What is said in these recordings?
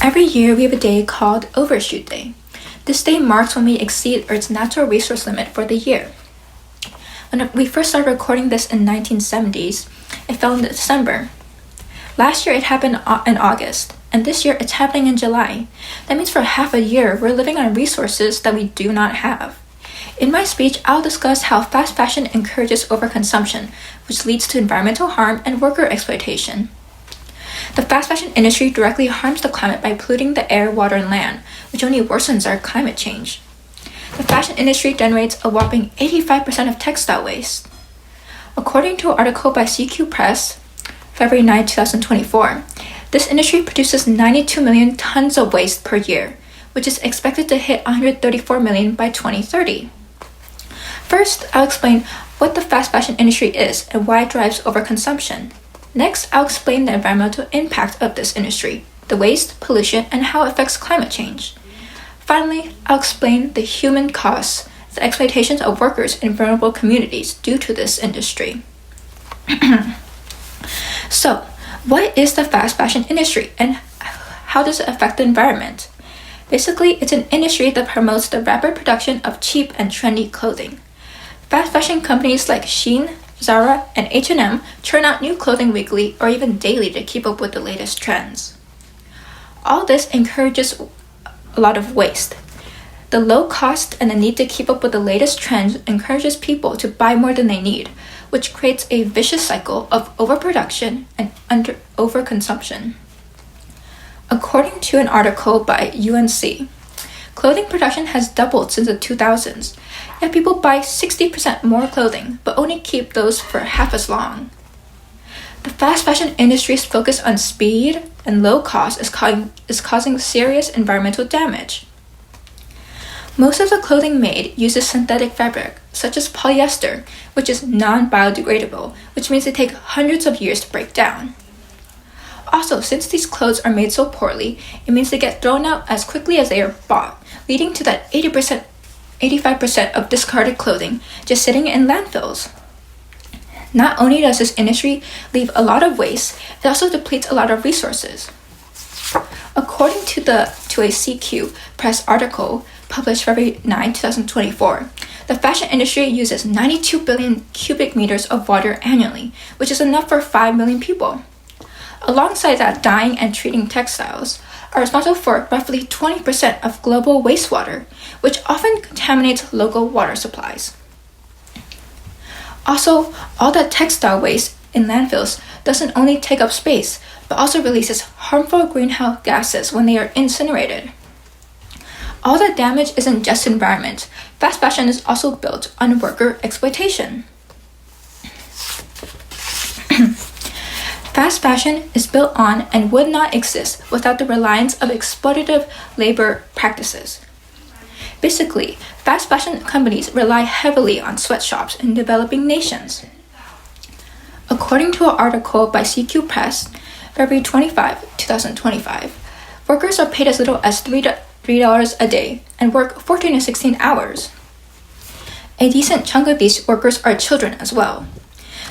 Every year we have a day called Overshoot Day. This day marks when we exceed Earth's natural resource limit for the year. When we first started recording this in 1970s, it fell in December. Last year it happened in August, and this year it's happening in July. That means for half a year we're living on resources that we do not have. In my speech, I'll discuss how fast fashion encourages overconsumption, which leads to environmental harm and worker exploitation. The fast fashion industry directly harms the climate by polluting the air, water, and land, which only worsens our climate change. The fashion industry generates a whopping 85% of textile waste. According to an article by CQ Press, February 9, 2024, this industry produces 92 million tons of waste per year, which is expected to hit 134 million by 2030. First, I'll explain what the fast fashion industry is and why it drives overconsumption. Next, I'll explain the environmental impact of this industry, the waste, pollution, and how it affects climate change. Finally, I'll explain the human costs, the exploitations of workers in vulnerable communities due to this industry. So, what is the fast fashion industry and how does it affect the environment? Basically, it's an industry that promotes the rapid production of cheap and trendy clothing. Fast fashion companies like Shein, Zara, and H&M churn out new clothing weekly or even daily to keep up with the latest trends. All this encourages a lot of waste. The low cost and the need to keep up with the latest trends encourages people to buy more than they need, which creates a vicious cycle of overproduction and overconsumption. According to an article by UNC, clothing production has doubled since the 2000s, yet people buy 60% more clothing, but only keep those for half as long. The fast fashion industry's focus on speed and low cost is causing serious environmental damage. Most of the clothing made uses synthetic fabric, such as polyester, which is non-biodegradable, which means they take hundreds of years to break down. Also, since these clothes are made so poorly, it means they get thrown out as quickly as they are bought, leading to that 85% of discarded clothing just sitting in landfills. Not only does this industry leave a lot of waste, it also depletes a lot of resources. According to a CQ Press article published February 9, 2024, the fashion industry uses 92 billion cubic meters of water annually, which is enough for 5 million people. Alongside that, dyeing and treating textiles are responsible for roughly 20% of global wastewater, which often contaminates local water supplies. Also, all that textile waste in landfills doesn't only take up space, but also releases harmful greenhouse gases when they are incinerated. All that damage isn't just environment. Fast fashion is also built on worker exploitation. Fast fashion is built on and would not exist without the reliance of exploitative labor practices. Basically, fast fashion companies rely heavily on sweatshops in developing nations. According to an article by CQ Press, February 25, 2025, workers are paid as little as $3 a day and work 14 to 16 hours. A decent chunk of these workers are children as well.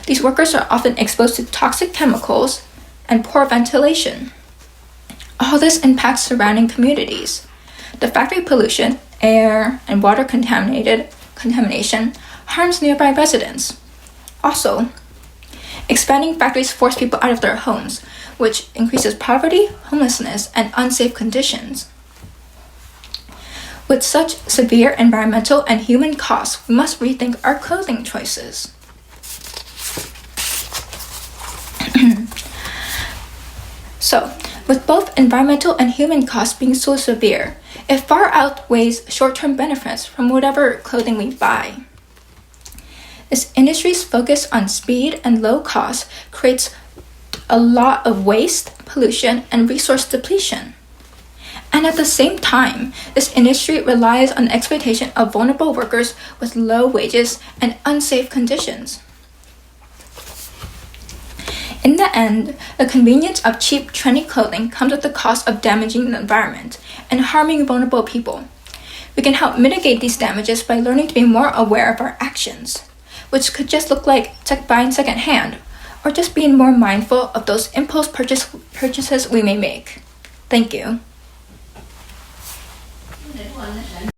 These workers are often exposed to toxic chemicals and poor ventilation. All this impacts surrounding communities. The factory pollution, air, and water contamination harms nearby residents. Also, expanding factories force people out of their homes, which increases poverty, homelessness, and unsafe conditions. With such severe environmental and human costs, we must rethink our clothing choices. So, with both environmental and human costs being so severe, it far outweighs short-term benefits from whatever clothing we buy. This industry's focus on speed and low cost creates a lot of waste, pollution, and resource depletion. And at the same time, this industry relies on the exploitation of vulnerable workers with low wages and unsafe conditions. In the end, the convenience of cheap, trendy clothing comes at the cost of damaging the environment and harming vulnerable people. We can help mitigate these damages by learning to be more aware of our actions, which could just look like buying secondhand, or just being more mindful of those impulse purchases we may make. Thank you.